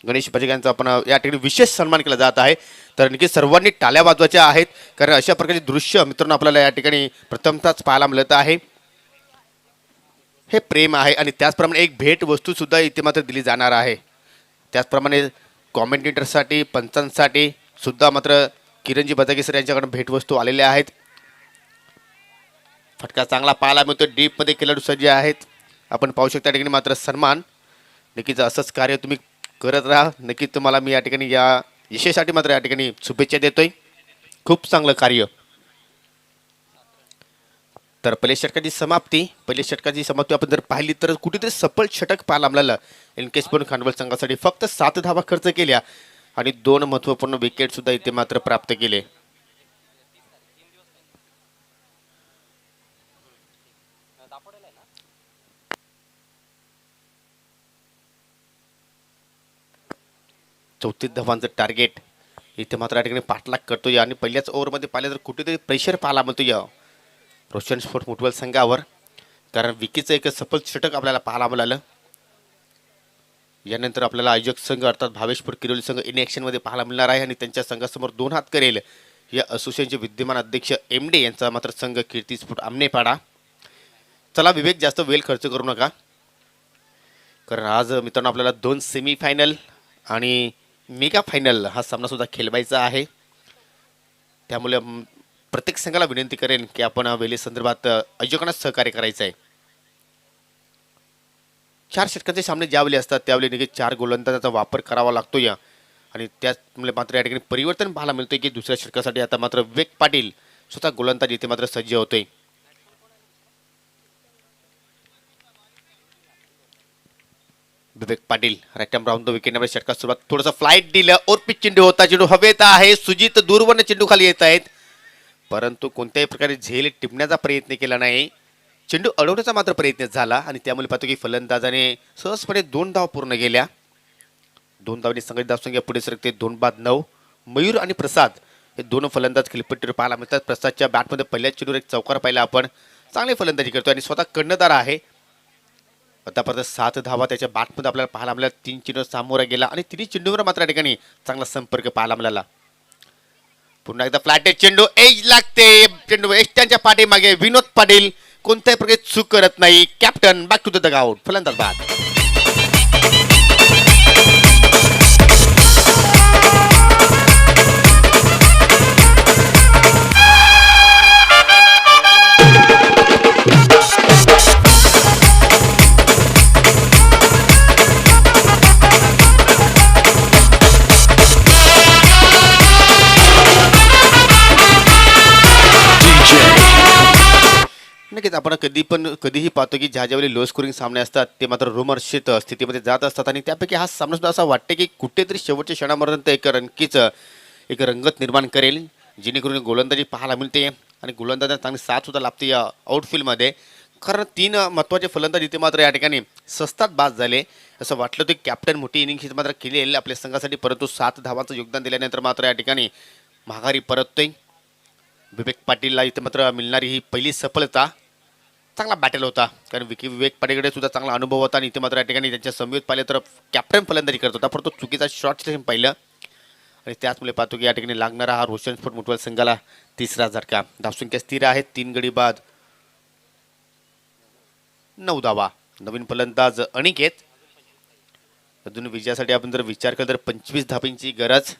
गणेश बजागे यांचा आपण या ठिकाणी विशेष सन्मान केला जात आहे. तर नक्कीच सर्वांनी टाळ्या वाजवायच्या आहेत, कारण अशा प्रकारचे दृश्य मित्रांनो आपल्याला या ठिकाणी प्रथमतःच पाहायला मिळत आहे. हे प्रेम आहे आणि त्याचप्रमाणे एक भेट वस्तू सुद्धा इथे मात्र दिली जाणार आहे. त्याचप्रमाणे कॉमेंटेटरसाठी पंचांसाठी सुद्धा मात्र किरणजी बजागे सर यांच्याकडे भेटवस्तू आलेल्या आहेत. फटका चांगला पाहायला मिळतो, डीपमध्ये खेळाडू सज्ज आहेत. आपण पाहू शकता या ठिकाणी मात्र सन्मान. नक्कीच असंच कार्य तुम्ही करत राहा. नक्कीच तुम्हाला मी या ठिकाणी या यशासाठी मात्र या ठिकाणी शुभेच्छा देतोय. खूप चांगलं कार्य. तर पहिल्या षटकाची समाप्ती आपण जर पाहिली तर कुठेतरी सफल षटक पाहायला मिळालं. एनके स्पोर्ट खांडवल संघासाठी फक्त 7 धावा खर्च केल्या आणि 2 महत्त्वपूर्ण विकेट सुद्धा इथे मात्र प्राप्त केले. चौतीस धावांचं टार्गेट इथे मात्र या ठिकाणी पाठलाग करतोय आणि पहिल्याच ओव्हरमध्ये पाहिलं तर कुठेतरी प्रेशर पाहायला मिळतो या रोशन स्पोर्ट मुठवल संघावर, कारण विकीचं एक सफल षटक आपल्याला पाहायला मिळालं. यानंतर आपल्याला आयोजक संघ अर्थात भावेशपूर किरोली संघ इन ॲक्शनमध्ये पाहायला मिळणार आहे आणि त्यांच्या संघासमोर 2 हात करेल या असोसिएशनचे विद्यमान अध्यक्ष एमडे यांचा मात्र संघ कीर्ती स्फोट आमनेपाडा. चला विवेक, जास्त वेळ खर्च करू नका, कारण आज मित्रांनो आपल्याला 2 सेमीफायनल आणि मेगा फायनल हा सामना सुद्धा खेळवायचा आहे. त्यामुळे प्रत्येक संघाला विनंती करेन की आपण वेळे संदर्भात आयोजकांना सहकार्य करायचं आहे. 4 षटकांचे सामने ज्यावेळी असतात त्यावेळी निघे 4 गोलंदाजाचा वापर करावा लागतो या, आणि त्यामुळे मात्र या ठिकाणी परिवर्तन पाहायला मिळतंय की दुसऱ्या षटकासाठी आता मात्र विवेक पाटील स्वतः गोलंदाज इथे मात्र सज्ज होतोय. Vivek Patil right arm round the wicket number षटकात सुरुवात, थोडंसं फ्लाईट दिलं और पिच चेंडू होता, चेंडू हवेत आहे. सुजित दूरवरनं चेंडू खाली येत आहेत, परंतु कोणत्याही प्रकारे झेल टिपण्याचा प्रयत्न केला नाही. चेंडू अडवण्याचा मात्र प्रयत्न झाला आणि त्यामुळे पाहतो की फलंदाजाने सहजपणे 2 धावा पूर्ण केल्या. 2 धावांनी संघटित धावसंख्या पुढे सरकते 2-9. मयूर आणि प्रसाद हे 2 फलंदाज खिलपट्टीवर पाहायला मिळतात. प्रसादच्या बॅटमध्ये पहिल्याच चेंडूवर एक चौकार पाहिला आपण, चांगली फलंदाजी करतो आणि स्वतः कर्णधार आहे. आतापर्यंत 7 धावा त्याच्या बॅटमध्ये आपल्याला पाहायला मिळाल्या. 3 चेंडूवर सामोरा गेला आणि 3 चेंडूवर मात्र या ठिकाणी चांगला संपर्क पाहायला मिळाला. पुन्हा एकदा फ्लॅट चेंडू, एज लागते, चेंडू एस्ट्यांच्या पाठीमागे. विनोद पाटील कोणत्याही प्रकारे चूक करत नाही. Captain back to the dugout, फलंदाज बाद. नक्कीच आपण कधीही पाहतो की ज्या ज्यावेळी लो स्कोरिंग सामने असतात ते मात्र रोमहर्षित स्थितीमध्ये जात असतात, आणि त्यापैकी हा सामना सुद्धा असा वाटते की कुठेतरी शेवटच्या क्षणापर्यंत एक रंगत निर्माण करेल, जेणेकरून गोलंदाजी पाहायला मिळते आणि गोलंदाजांना चांगली साथ सुद्धा लागते या आउटफील्डमध्ये. कारण 3 महत्त्वाचे फलंदाज इथे मात्र या ठिकाणी सस्तात बाद झाले. असं वाटलं होतं कॅप्टन मोठी इनिंग्स मात्र केली आपल्या संघासाठी, परंतु 7 धावांचं योगदान दिल्यानंतर मात्र या ठिकाणी माघारी परततोय. विवेक पाटीलला इथे मात्र मिळणारी ही पहिली सफलता. चांगला बॅटल होता, कारण विवेक पाटीलकडे सुद्धा चांगला अनुभव होता आणि इथे मात्र या ठिकाणी त्यांच्या समवेत पाहिलं तर कॅप्टन फलंदाजी करत होता, परंतु चुकीचा शॉट सिलेक्शन पाहिलं आणि त्याचमुळे पाहतो की या ठिकाणी लागणारा हा रोशन स्पोर्ट मुठवल संघाला 3रा झटका. धावसंख्या स्थिर आहे, 3 गडी बाद 9 धावा. नवीन फलंदाज अनिकेत. अजून विजयासाठी आपण जर विचार केला तर 25 धावांची गरज.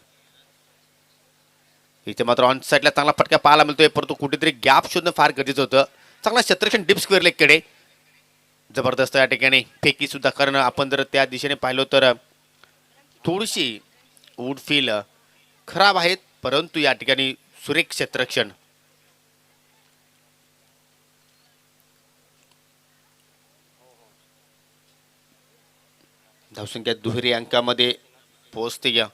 इथे मात्र ऑन साईडला चांगला फटका पाहायला मिळतोय, परंतु कुठेतरी गॅप शोधणं फार गरजेचं होतं. चांगला क्षेत्ररक्षण डीप स्क्वेअर लेगकडे जबरदस्त या ठिकाणी फेकी सुद्धा करणं. आपण जर त्या दिशेने पाहिलो तर थोडीशी वुडफील खराब आहेत, परंतु या ठिकाणी सुरेख क्षेत्ररक्षण. धावसंख्या दुहेरी अंकामध्ये पोहोचते या.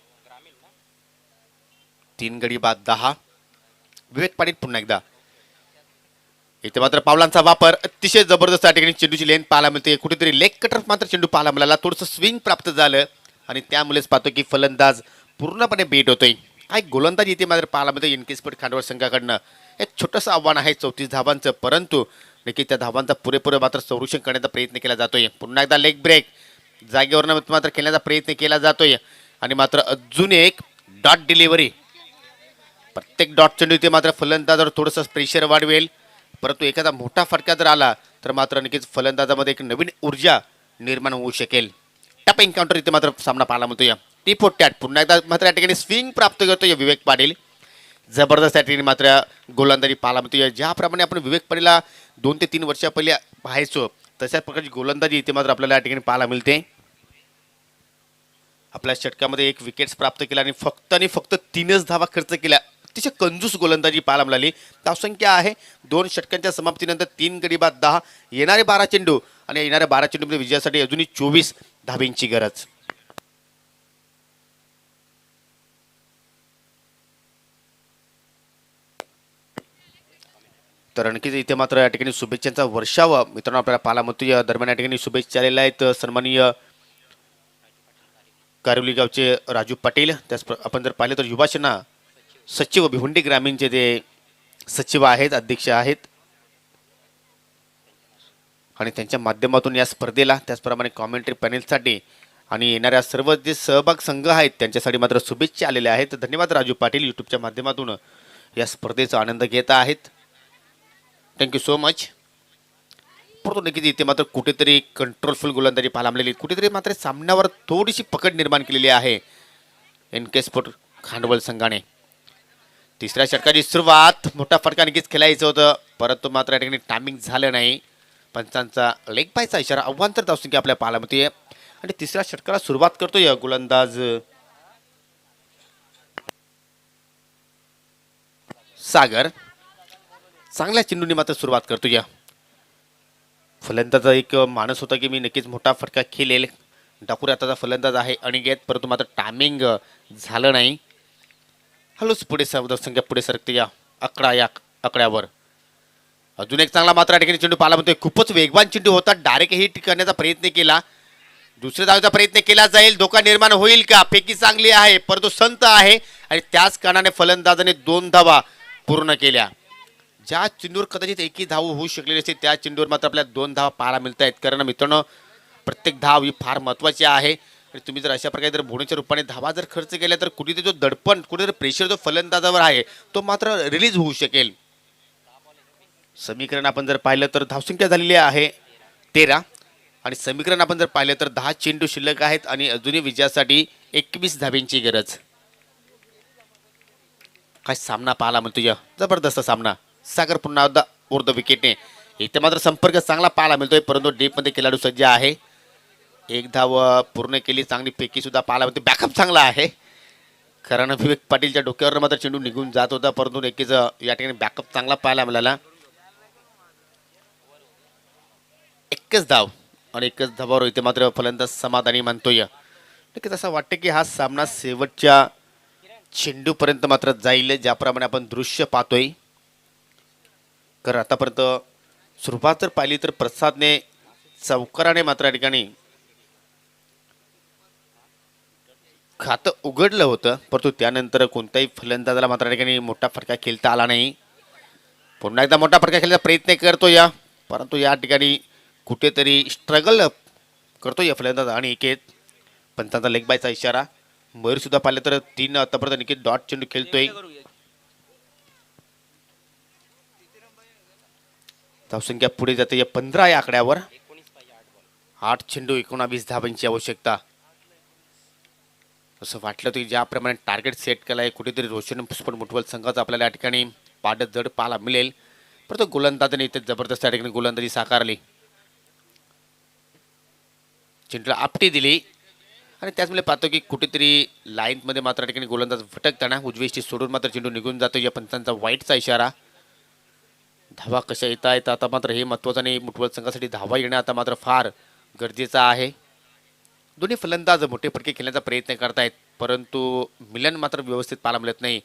3 गडी बाद 10. विवेक पाटील पुन्हा एकदा. इथे मात्र पावलांचा वापर अतिशय जबरदस्त या ठिकाणी चेंडूची लेंथ पाहायला मिळते. कुठेतरी लेग कटर मात्र चेंडू पाहायला मिळाला, थोडंसं स्विंग प्राप्त झालं आणि त्यामुळेच पाहतो की फलंदाज पूर्णपणे बेट होतोय. काय गोलंदाज इथे मात्र पाहायला मिळते एनके स्पोर्ट खांडवल संघाकडनं. एक छोटंसं आव्हान आहे 34 धावांचं, परंतु नक्की त्या धावांचा पुरेपूर मात्र संरक्षण करण्याचा प्रयत्न केला जातोय. पुन्हा एकदा लेग ब्रेक जागेवरनं मात्र खेळण्याचा प्रयत्न केला जातोय आणि मात्र अजून एक डॉट डिलिव्हरी. प्रत्येक डॉट चेंडू इथे मात्र फलंदाजावर थोडंसं प्रेशर वाढवेल, परंतु एखादा मोठा फटका जर आला तर मात्र नक्कीच फलंदाजामध्ये एक नवीन ऊर्जा निर्माण होऊ शकेल. टप एन्काउंटर इथे मात्र सामना पाहायला मिळतो या. टी टॅट पुन्हा एकदा मात्र या ठिकाणी स्विंग प्राप्त करतो या विवेक पाटील. जबरदस्त या ठिकाणी मात्र गोलंदाजी पाहायला मिळतो या. ज्याप्रमाणे आपण विवेक पाटीलला 2 ते 3 वर्षा पहिले पाहायचो तशाच प्रकारची गोलंदाजी इथे मात्र आपल्याला या ठिकाणी पाहायला मिळते. आपल्या षटकामध्ये 1 विकेट्स प्राप्त केला आणि फक्त 3च धावा खर्च केल्या. अतिशय कंजूस गोलंदाजी पाहायला मिळाली. धावसंख्या आहे 2 षटकांच्या समाप्तीनंतर 3 गडी बाद 10, येणारे 12 चेंडू आणि येणाऱ्या 12 चेंडूमध्ये विजयासाठी अजूनही 24 धाबींची गरज. तर आणखीच इथे मात्र या ठिकाणी शुभेच्छांचा वर्षाव मित्रांनो आपल्याला पाहायला मिळतो. या दरम्यान या ठिकाणी शुभेच्छा आलेल्या आहेत सन्माननीय कारिवली गावचे राजू पाटील. आपण जर पाहिलं तर युवासेना सचिव भिवंडी ग्रामीणचे ते सचिव आहेत, अध्यक्ष आहेत आणि त्यांच्या माध्यमातून या स्पर्धेला त्याचप्रमाणे कॉमेंट्री पॅनेलसाठी आणि येणाऱ्या सर्व जे सहभाग संघ आहेत त्यांच्यासाठी मात्र शुभेच्छा आलेल्या आहेत. धन्यवाद राजू पाटील, यूट्यूबच्या माध्यमातून या स्पर्धेचा आनंद घेत आहेत. Thank you so much. परंतु नक्कीच इथे मात्र कुठेतरी कंट्रोलफुल गोलंदाजी पाहायला मिळाली. कुठेतरी मात्र सामन्यावर थोडीशी पकड निर्माण केलेली आहे NK स्पोर्ट खांडवल संघाने. तिसऱ्या षटकाची सुरुवात, मोठा फटका नक्कीच खेळायचं होतं परंतु मात्र या ठिकाणी टायमिंग झालं नाही. पंचांचा लेग बायचा इशारा, अव्वांतर धावसंख्या आपल्या पाहायला मिळते आणि तिसऱ्या षटकाला सुरुवात करतोय गोलंदाज सागर. चांगल्या चेंडूने मात्र सुरुवात करतो. या फलंदाजा एक मानस होता की मी नक्कीच मोठा फटका खेळेल. डाकुर आताचा फलंदाज आहे अनिकेत, परंतु मात्र टायमिंग झालं नाही. हळूच पुढे संख्या पुढे सरकते या आकड्यावर. अजून एक चांगला मात्र या ठिकाणी चेंडू पाहायला म्हणतोय. खूपच वेगवान चेंडू होता. डायरेक्ट हिट करण्याचा प्रयत्न केला, दुसऱ्या धावेचा प्रयत्न केला जाईल. धोका निर्माण होईल का? फेकी चांगली आहे परंतु संत आहे आणि त्याच कारणाने फलंदाजाने 2 धावा पूर्ण केल्या. ज्या चेंडूवर कदाचित एकही धाव होऊ शकलेली असते त्या चेंडूवर मात्र आपल्याला 2 धावा पाहायला मिळत आहेत. कारण मित्रांनो प्रत्येक धाव ही फार महत्त्वाची आहे आणि तुम्ही जर अशा प्रकारे जर भोवणीच्या रूपाने धावा जर खर्च केल्या तर कुठेतरी जो दडपण, कुठेतरी प्रेशर जो फलंदाजावर आहे तो मात्र रिलीज होऊ शकेल. समीकरण आपण जर पाहिलं तर धावसंख्या झालेली आहे 13 आणि समीकरण आपण जर पाहिलं तर 10 चेंडू शिल्लक आहेत आणि अजूनही विजयासाठी 21 धाब्यांची गरज. काय सामना पाहायला मिळतो या, जबरदस्त सामना. सागर पुन्हा एकदा द विकेटने. इथे मात्र संपर्क चांगला पाहायला मिळतोय परंतु डीपमध्ये खेळाडू सज्ज आहे. 1 धाव पूर्ण केली, चांगली फेकी सुद्धा पाहायला मिळते. बॅकअप चांगला आहे कारण विवेक पाटीलच्या डोक्यावर मात्र चेंडू निघून जात होता परंतु नक्कीच या ठिकाणी बॅकअप चांगला पाहायला मिळाला. 1च धाव आणि 1च धावावर इथे मात्र फलंदाज समाधानी मानतोय. नक्कीच असं वाटतं की हा सामना शेवटच्या चेंडूपर्यंत मात्र जाईल, ज्याप्रमाणे आपण दृश्य पाहतोय. कारण आतापर्यंत सुरुवात जर पाहिली तर प्रसादने चौकाराने मात्र या ठिकाणी खातं उघडलं होतं परंतु त्यानंतर कोणत्याही फलंदाजाला मात्र या ठिकाणी मोठा फटका खेळता आला नाही. पुन्हा एकदा मोठा फटका खेळण्याचा प्रयत्न करतो या परंतु या ठिकाणी कुठेतरी स्ट्रगल करतो या फलंदाज आणि एकेत पंचांचा लेग बायचा इशारा. मयूर सुद्धा पाहिलं तर 3 आतापर्यंत निकेत डॉट चेंडू खेळतोय. धावसंख्या पुढे जाते या 15 या आकड्यावर. 8 चेंडू 19 धावांची आवश्यकता. असं वाटलं की ज्याप्रमाणे टार्गेट सेट केलं आहे कुठेतरी रोशन स्पोर्ट मुठवल संघाचा आपल्याला या ठिकाणी पाडत जड पाहायला मिळेल परंतु गोलंदाजाने इथे जबरदस्त या ठिकाणी गोलंदाजी साकारली. चेंडूला आपटी दिली आणि त्याचमुळे पाहतो की कुठेतरी लाईनमध्ये मात्र या ठिकाणी गोलंदाज भटकताना उजवीशी सोडून मात्र चेंडू निघून जातो. या पंचांचा वाईटचा इशारा. धावा कशा येत आहेत आता मात्र हे महत्त्वाचं नाही. मुठवल संघासाठी धावा येणं आता मात्र फार गरजेचं आहे. दोन्ही फलंदाज मोठे फटके खेळण्याचा प्रयत्न करतायत परंतु मिलन मात्र व्यवस्थित पाहायला मिळत नाही.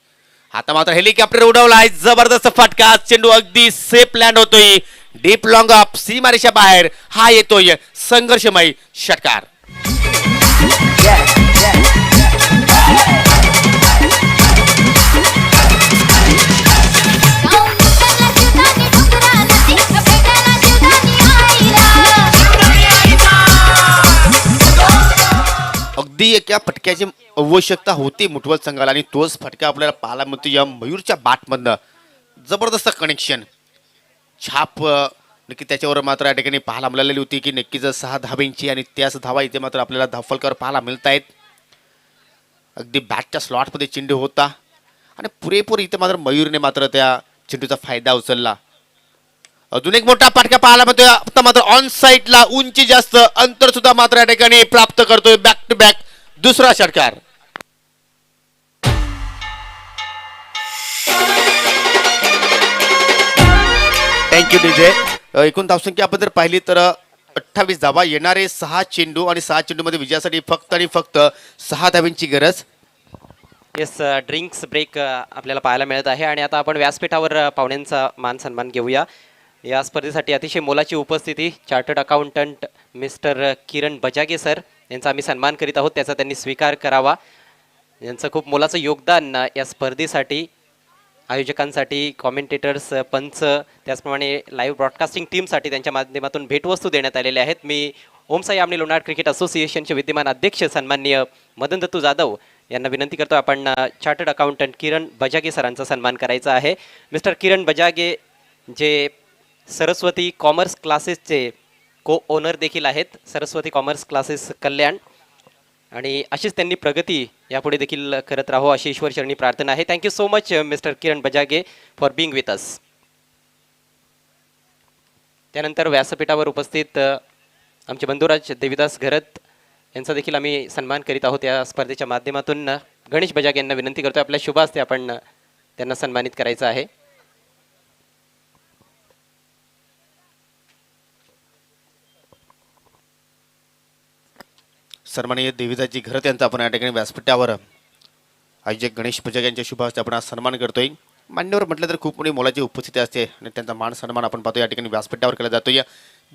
आता मात्र हेलिकॉप्टर उडवला आहे, जबरदस्त फटका. चेंडू अगदी सेफ लँड होतोय. डीप लॉंग अप सीमारेषा बाहेर हा येतोय संघर्षमय षटकार. अगदी एका फटक्याची आवश्यकता होती मुठवल संघाला आणि तोच फटका आपल्याला पाहायला मिळतो या मयूरच्या बॅटमधनं. जबरदस्त कनेक्शन, छाप नक्की त्याच्यावर मात्र या ठिकाणी पाहायला मिळालेली होती की नक्कीच 6 धाब्यांची आणि त्याच धावा इथे मात्र आपल्याला धावफलकावर पाहायला मिळत आहेत. अगदी बॅटच्या स्लॉटमध्ये चेंडू होता आणि पुरेपूर इथे मात्र मयूरने मात्र त्या चेंडूचा फायदा उचलला. अजून एक मोठा फटका पाहायला मिळतोय. आता मात्र ऑन साईडला उंची जास्त, अंतर सुद्धा मात्र या ठिकाणी प्राप्त करतोय. बॅक टू बॅक दुसरा षटकार. Thank you DJ. एकूण धावसंख्या आपण जर पाहिली तर 28 धावा, येणारे 6 चेंडू आणि 6 चेंडूमध्ये विजयासाठी फक्त आणि फक्त 6 धावांची गरज. येस, ड्रिंक्स ब्रेक आपल्याला पाहायला मिळत आहे आणि आता आपण व्यासपीठावर पाहुण्यांचा मान सन्मान घेऊया. या स्पर्धेसाठी अतिशय मोलाची उपस्थिती chartered accountant mister Kiran Bajage sir यांचा आम्ही सन्मान करीत आहोत, त्याचा त्यांनी स्वीकार करावा. यांचं खूप मोलाचं योगदान या स्पर्धेसाठी, आयोजकांसाठी, कॉमेंटेटर्स, पंच, त्याचप्रमाणे लाईव्ह ब्रॉडकास्टिंग टीमसाठी त्यांच्या माध्यमातून भेटवस्तू देण्यात आलेल्या आहेत. मी ओमसाई आमने लोणार क्रिकेट असोसिएशनचे विद्यमान अध्यक्ष सन्माननीय मदन दत्तू जाधव यांना विनंती करतो आपण चार्टर्ड अकाउंटंट किरण बजागे सरांचा सन्मान करायचा आहे. मिस्टर किरण बजागे जे सरस्वती कॉमर्स क्लासेसचे को ओनर देखील आहेत, सरस्वती कॉमर्स क्लासेस कल्याण, आणि अशीच त्यांनी प्रगती यापुढे देखील करत राहो अशी ईश्वर चरणी प्रार्थना आहे. Thank you so much mister Kiran Bajage for being with us. त्यानंतर व्यासपीठावर उपस्थित आमचे बंधुराज देविदास घरत यांचा देखील आम्ही सन्मान करीत आहोत या स्पर्धेच्या माध्यमातून. गणेश बजागे यांना विनंती करतो आपल्या शुभ हस्ते आपण त्यांना सन्मानित करायचं आहे. सन्माननीय देविदासजी घरत यांचा आपण या ठिकाणी व्यासपीठावर आयोजक गणेश बजागे यांच्या शुभ हस्ते आपण आज सन्मान करतोय. मान्यवर म्हटलं तर खूप मोठी मोलाची उपस्थिती असते आणि त्यांचा मान सन्मान आपण पाहतो या ठिकाणी व्यासपीठावर केला जातो. या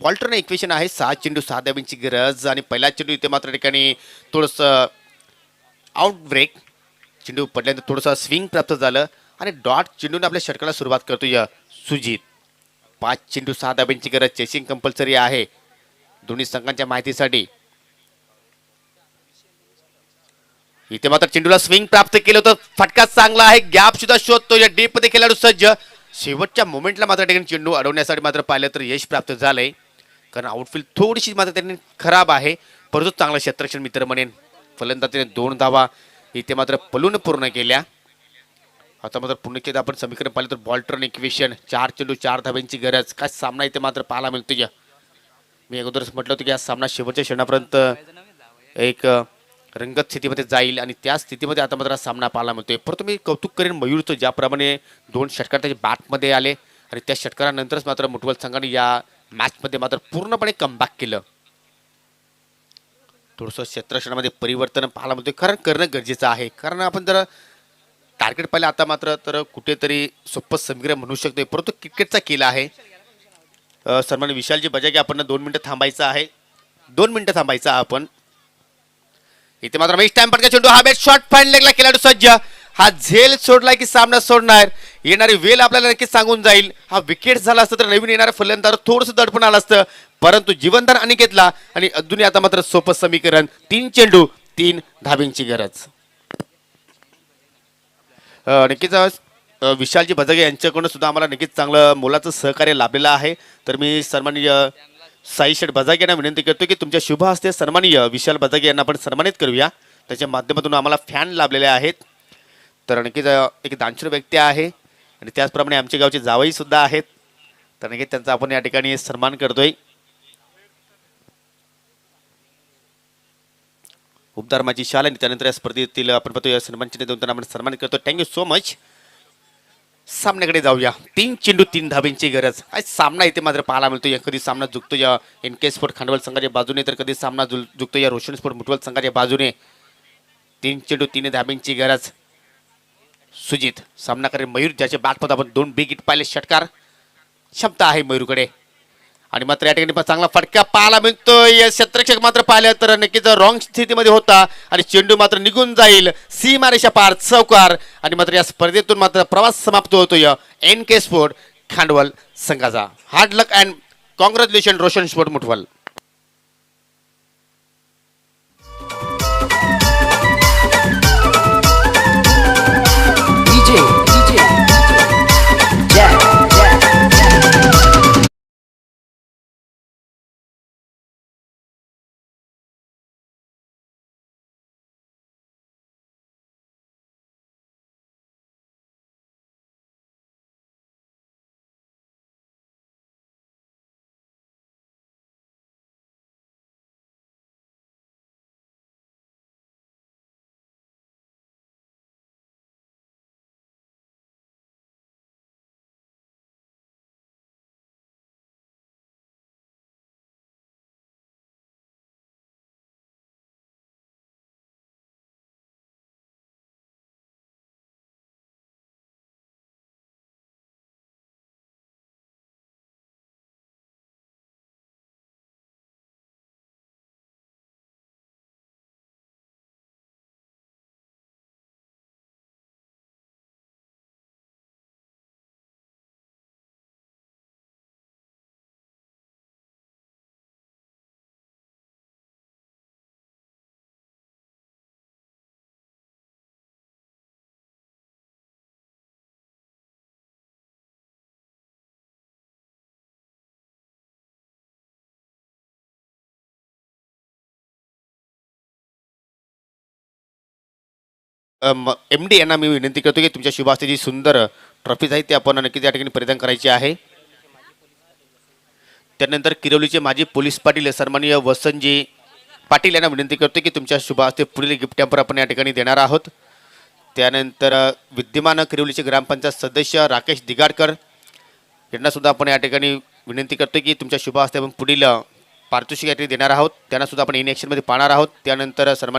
बॉल्टरन इक्वेशन आहे 6 चेंडू 6 धावांची गरज आणि पहिला चेंडू इथे मात्र ठिकाणी थोडंसं आउट ब्रेक, चेंडू पडल्यानंतर थोडंसं स्विंग प्राप्त झालं आणि डॉट चेंडूने आपल्या षटकाला सुरुवात करतो या सुजित. 5 चेंडू 6 धावांची गरज, चेसिंग कंपल्सरी आहे दोन्ही संघांच्या माहितीसाठी. इथे मात्र चेंडूला स्विंग प्राप्त केलं होतं, फटका चांगला आहे, गॅप सुद्धा शोधतो या डीप मध्ये खेळाडू सज्ज. शेवटच्या मोमेंटला मात्र ठिकाणी चेंडू अडवण्यासाठी मात्र पाहिलं तर यश प्राप्त झालंय, कारण आउटफील्ड थोडीशी मात्र त्यांनी खराब आहे, परंतु चांगलं क्षेत्ररक्षण मित्र म्हणेन. फलंदाजीने 2 धावा इथे मात्र पलून पूर्ण केल्या. आता मात्र पुन्हा एकदा आपण समीकरण पाहिलं तर बॉल्टर्न इक्वेशन 4 चेंडू 4 धावांची गरज. काय सामना इथे मात्र पाहायला मिळतो. मी अगोदरच म्हटलं होतं की या सामना शेवटच्या क्षणापर्यंत एक रंगत स्थितीमध्ये जाईल आणि त्या स्थितीमध्ये आता मात्र सामना पाहायला मिळतोय. परंतु मी कौतुक करेन मयूरचं, ज्याप्रमाणे 2 षटकार त्याच्या बॅटमध्ये आले आणि त्या षटकारानंतरच मात्र मुठवल संघाने या मॅचमध्ये मात्र पूर्णपणे कमबॅक केलं. थोडंसं क्षेत्ररक्षणामध्ये परिवर्तन पाहायला मिळतोय, कारण करणं गरजेचं आहे. कारण आपण जर टार्गेट पाहिलं आता मात्र तर कुठेतरी सोपं समीकरण म्हणू शकतो, परंतु क्रिकेटचा केला आहे. सन्माननीय विशालजी बजागे आपण 2 मिनिटं थांबायचं आहे, 2 मिनिटं थांबायचं आपण. इथे मात्र मॅच टाइम पडका चेंडू, हा बॅट शॉट फाईन लेगला खेळाडू सज्ज. हा झेल सोडलाय की सामना सोडणार, येणारी वेळ आपल्याला नक्कीच सांगून जाईल. हा विकेट झाला असतं तर नवीन येणाऱ्या फलंदाज थोडंसं दडपण आलं असतं, परंतु जीवनदान अनिकेतला आणि अजूनही आता मात्र सोपं समीकरण 3 चेंडू 3 धाब्यांची गरज. नक्कीच विशालजी बजागे यांच्याकडून सुद्धा आम्हाला नक्कीच चांगलं मोलाचं सहकार्य लाभलेलं आहे. तर मी सन्माननीय साई शेठ बजागे यांना विनंती करतो की तुमच्या शुभ हस्ते सन्माननीय विशाल बजागे यांना आपण सन्मानित करूया. त्याच्या माध्यमातून आम्हाला फॅन लाभलेले आहेत. तर नक्कीच एक दानशूर व्यक्ती आहे आणि त्याचप्रमाणे आमच्या गावचे जावई सुद्धा आहेत. तर नक्कीच त्यांचा आपण या ठिकाणी सन्मान करतोय. उपधर्माची शाल आणि त्यानंतर या स्पर्धेतील आपण पाहतो या सन्मानचिन्ह देऊन त्यांना आपण सन्मान करतो. Thank you so much. सामन्याकडे जाऊया. 3 चेंडू 3 धाब्यांची गरज. आज सामना इथे मात्र पाहायला मिळतो. या कधी सामना झुकतो या NK स्पोर्ट खांडवल संघाच्या बाजूने, तर कधी सामना झुकतो या रोशन स्पोर्ट मुठवल संघाच्या बाजूने. 3 चेंडू 3 धाब्यांची गरज. सुजित सामना करेल मयूर, ज्याच्या बॅटमध्ये आपण 2 बिग हिट पाहिले, षटकार क्षमता आहे मयूरकडे. आणि मात्र या ठिकाणी पण चांगला फटका पाहायला मिळतोय. क्षेत्ररक्षक मात्र पाहिलं तर नक्कीच रॉंग स्थितीमध्ये होता आणि चेंडू मात्र निघून जाईल सीमारेषा पार, चौकार. आणि मात्र या स्पर्धेतून मात्र प्रवास समाप्त होतोय NK स्पोर्ट खांडवल संघाचा. Hard luck and congratulation Roshan sport Muthwal. M D यांना मी विनंती करतो की तुमच्या शुभ हस्ते जी सुंदर ट्रॉफीज आहेत ते आपण नक्कीच या ठिकाणी परिधान करायची आहे. त्यानंतर किरवलीचे माजी पोलीस पाटील सन्माननीय वसंतजी पाटील यांना विनंती करतो की तुमच्या शुभ हस्ते पुढील गिफ्ट हॅम्पर आपण या ठिकाणी देणार आहोत. त्यानंतर विद्यमान किरवलीचे ग्रामपंचायत सदस्य राकेश दिगाडकर यांना सुद्धा आपण या ठिकाणी विनंती करतो की तुमच्या शुभ हस्ते आपण पुढील पारितोषिक या ठिकाणी देणार आहोत. त्यांना सुद्धा आपण इन ॲक्शनमध्ये पाहणार आहोत. त्यानंतर सन्मान